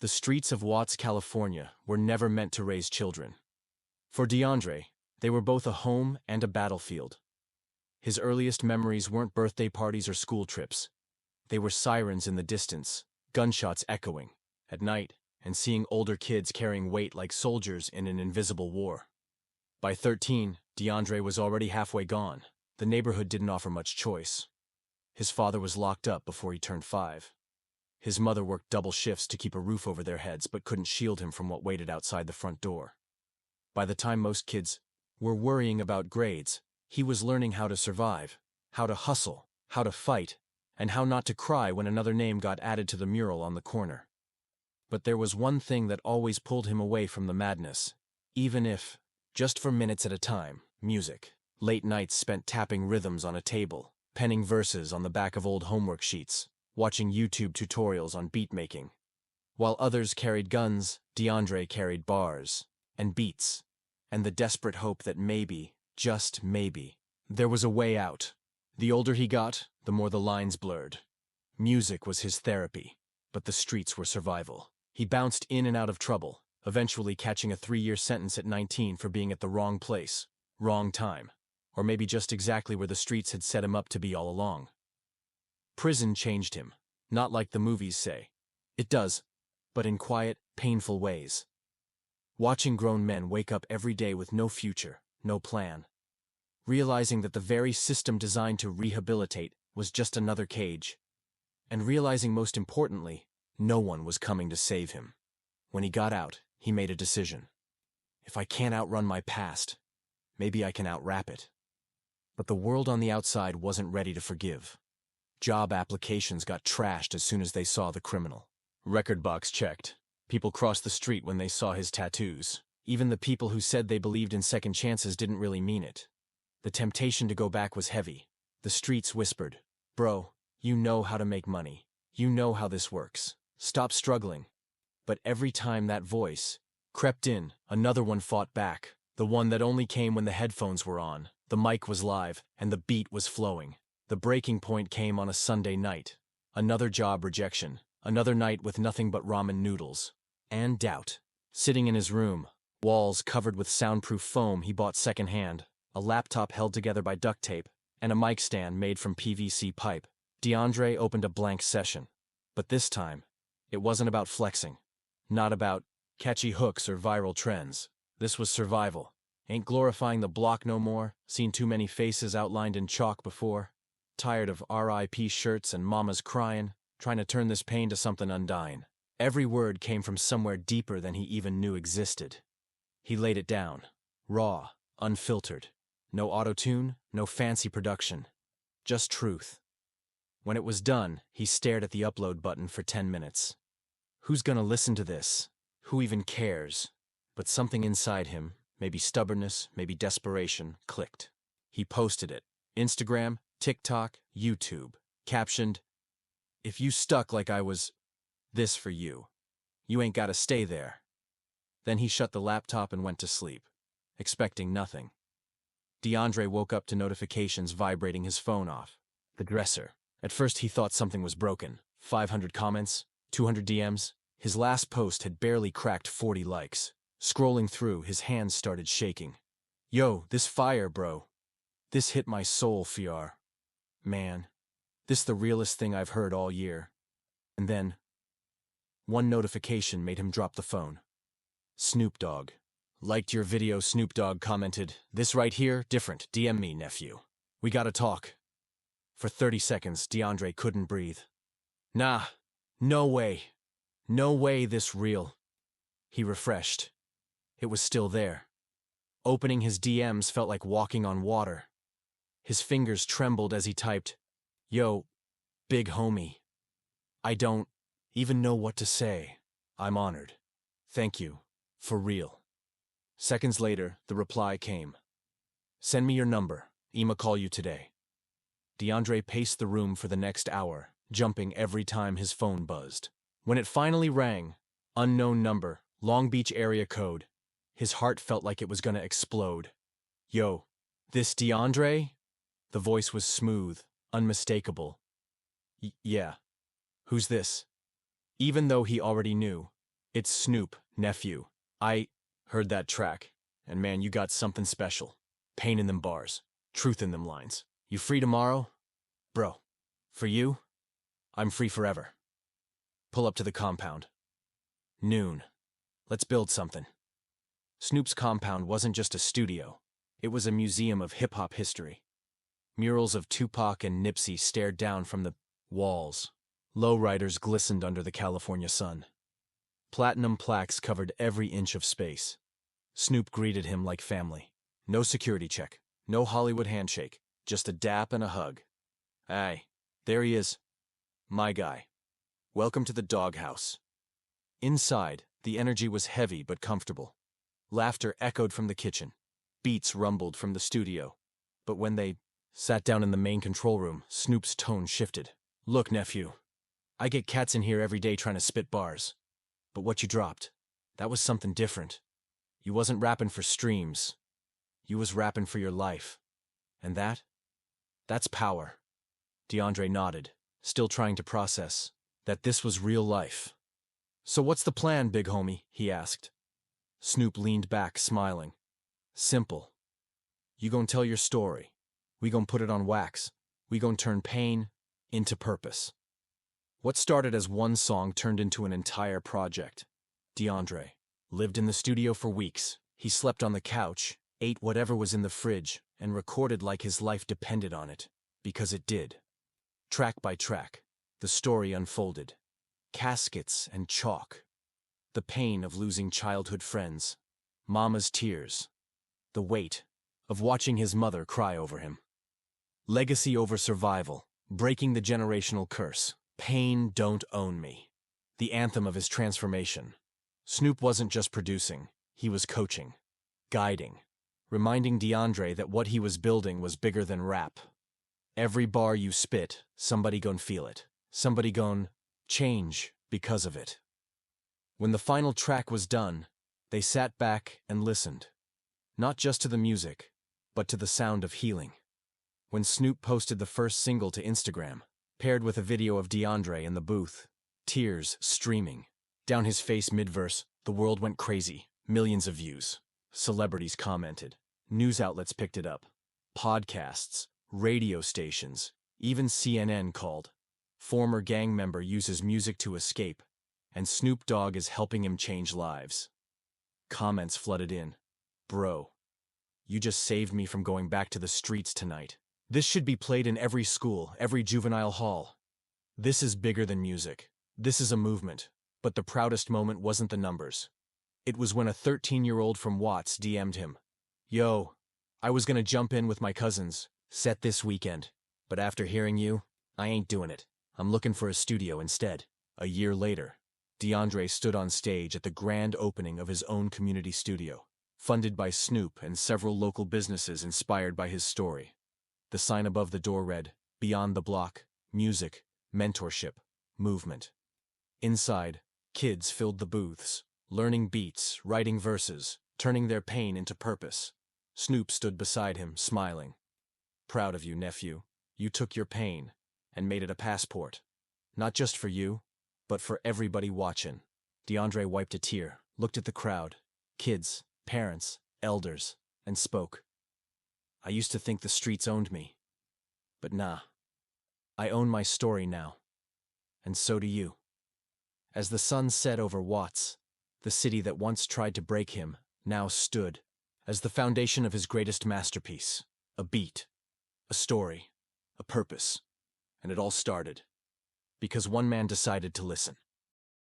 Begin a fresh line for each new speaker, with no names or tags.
The streets of Watts, California were never meant to raise children. For DeAndre, they were both a home and a battlefield. His earliest memories weren't birthday parties or school trips. They were sirens in the distance, gunshots echoing at night, and seeing older kids carrying weight like soldiers in an invisible war. By 13, DeAndre was already halfway gone. The neighborhood didn't offer much choice. His father was locked up before he turned 5. His mother worked double shifts to keep a roof over their heads but couldn't shield him from what waited outside the front door. By the time most kids were worrying about grades, he was learning how to survive, how to hustle, how to fight, and how not to cry when another name got added to the mural on the corner. But there was one thing that always pulled him away from the madness, even if, just for minutes at a time: music. Late nights spent tapping rhythms on a table, penning verses on the back of old homework sheets, watching YouTube tutorials on beat making. While others carried guns, DeAndre carried bars and beats, and the desperate hope that maybe, just maybe, there was a way out. The older he got, the more the lines blurred. Music was his therapy, but the streets were survival. He bounced in and out of trouble, eventually catching a 3-year sentence at 19 for being at the wrong place, wrong time, or maybe just exactly where the streets had set him up to be all along. Prison changed him, not like the movies say. It does, but in quiet, painful ways. Watching grown men wake up every day with no future, no plan. Realizing that the very system designed to rehabilitate was just another cage. And realizing most importantly, no one was coming to save him. When he got out, he made a decision. If I can't outrun my past, maybe I can outrap it. But the world on the outside wasn't ready to forgive. Job applications got trashed as soon as they saw the criminal. Record box checked. People crossed the street when they saw his tattoos. Even the people who said they believed in second chances didn't really mean it. The temptation to go back was heavy. The streets whispered, "Bro, you know how to make money. You know how this works. Stop struggling." But every time that voice crept in, another one fought back. The one that only came when the headphones were on, the mic was live, and the beat was flowing. The breaking point came on a Sunday night. Another job rejection. Another night with nothing but ramen noodles. And doubt. Sitting in his room, walls covered with soundproof foam he bought secondhand, a laptop held together by duct tape, and a mic stand made from PVC pipe, DeAndre opened a blank session. But this time, it wasn't about flexing. Not about catchy hooks or viral trends. This was survival. Ain't glorifying the block no more, seen too many faces outlined in chalk before. Tired of RIP shirts and mamas crying, trying to turn this pain to something undying. Every word came from somewhere deeper than he even knew existed. He laid it down, raw, unfiltered. No auto-tune, no fancy production. Just truth. When it was done, he stared at the upload button for 10 minutes. Who's gonna listen to this? Who even cares? But something inside him, maybe stubbornness, maybe desperation, clicked. He posted it. Instagram, TikTok, YouTube. Captioned, "If you stuck like I was this for you, you ain't gotta stay there." Then he shut the laptop and went to sleep, expecting nothing. DeAndre woke up to notifications vibrating his phone off. The dresser. At first he thought something was broken. 500 comments, 200 DMs. His last post had barely cracked 40 likes. Scrolling through, his hands started shaking. "Yo, this fire, bro. This hit my soul, Fiar. Man, this the realest thing I've heard all year." And then, one notification made him drop the phone. Snoop Dogg. "Liked your video," Snoop Dogg commented. "This right here, different. DM me, nephew. We gotta talk." For 30 seconds, DeAndre couldn't breathe. Nah, no way. No way this real. He refreshed. It was still there. Opening his DMs felt like walking on water. His fingers trembled as he typed, "Yo, big homie. I don't even know what to say. I'm honored. Thank you. For real." Seconds later, the reply came. "Send me your number. I'ma call you today." DeAndre paced the room for the next hour, jumping every time his phone buzzed. When it finally rang, unknown number, Long Beach area code, his heart felt like it was gonna explode. "Yo, this DeAndre?" The voice was smooth, unmistakable. Yeah. Who's this?" Even though he already knew, It's Snoop, nephew. I heard that track, and man, you got something special. Pain in them bars, truth in them lines. You free tomorrow? Bro, for you, I'm free forever. Pull up to the compound. Noon. Let's build something. Snoop's compound wasn't just a studio. It was a museum of hip-hop history. Murals of Tupac and Nipsey stared down from the walls. Lowriders glistened under the California sun. Platinum plaques covered every inch of space. Snoop greeted him like family. No security check, no Hollywood handshake, just a dap and a hug. Aye, there he is. My guy. Welcome to the doghouse. Inside, the energy was heavy but comfortable. Laughter echoed from the kitchen. Beats rumbled from the studio. But when they sat down in the main control room, Snoop's tone shifted. Look, nephew, I get cats in here every day trying to spit bars. But what you dropped, that was something different. You wasn't rapping for streams. You was rapping for your life. And that's power. DeAndre nodded, still trying to process that this was real life. So what's the plan, big homie? He asked. Snoop leaned back, smiling. Simple. You gon' tell your story. We gon' put it on wax. We gon' turn pain into purpose. What started as one song turned into an entire project. DeAndre lived in the studio for weeks. He slept on the couch, ate whatever was in the fridge, and recorded like his life depended on it. Because it did. Track by track, the story unfolded. Caskets and chalk. The pain of losing childhood friends. Mama's tears. The weight of watching his mother cry over him. Legacy over survival, breaking the generational curse. Pain don't own me. The anthem of his transformation. Snoop wasn't just producing, he was coaching, guiding, reminding DeAndre that what he was building was bigger than rap. Every bar you spit, somebody gon' feel it. Somebody gon' change because of it. When the final track was done, they sat back and listened. Not just to the music, but to the sound of healing. When Snoop posted the first single to Instagram, paired with a video of DeAndre in the booth, tears streaming down his face mid-verse, the world went crazy. Millions of views. Celebrities commented. News outlets picked it up. Podcasts, radio stations, even CNN called. Former gang member uses music to escape, and Snoop Dogg is helping him change lives. Comments flooded in. Bro, you just saved me from going back to the streets tonight. This should be played in every school, every juvenile hall. This is bigger than music. This is a movement. But the proudest moment wasn't the numbers. It was when a 13-year-old from Watts DM'd him. Yo, I was gonna jump in with my cousins, set this weekend. But after hearing you, I ain't doing it. I'm looking for a studio instead. A year later, DeAndre stood on stage at the grand opening of his own community studio, funded by Snoop and several local businesses inspired by his story. The sign above the door read, Beyond the Block, Music, Mentorship, Movement. Inside, kids filled the booths, learning beats, writing verses, turning their pain into purpose. Snoop stood beside him, smiling. Proud of you, nephew. You took your pain and made it a passport. Not just for you, but for everybody watching. DeAndre wiped a tear, looked at the crowd, kids, parents, elders, and spoke. I used to think the streets owned me. But nah. I own my story now. And so do you. As the sun set over Watts, the city that once tried to break him now stood as the foundation of his greatest masterpiece. A beat, a story, a purpose. And it all started because one man decided to listen.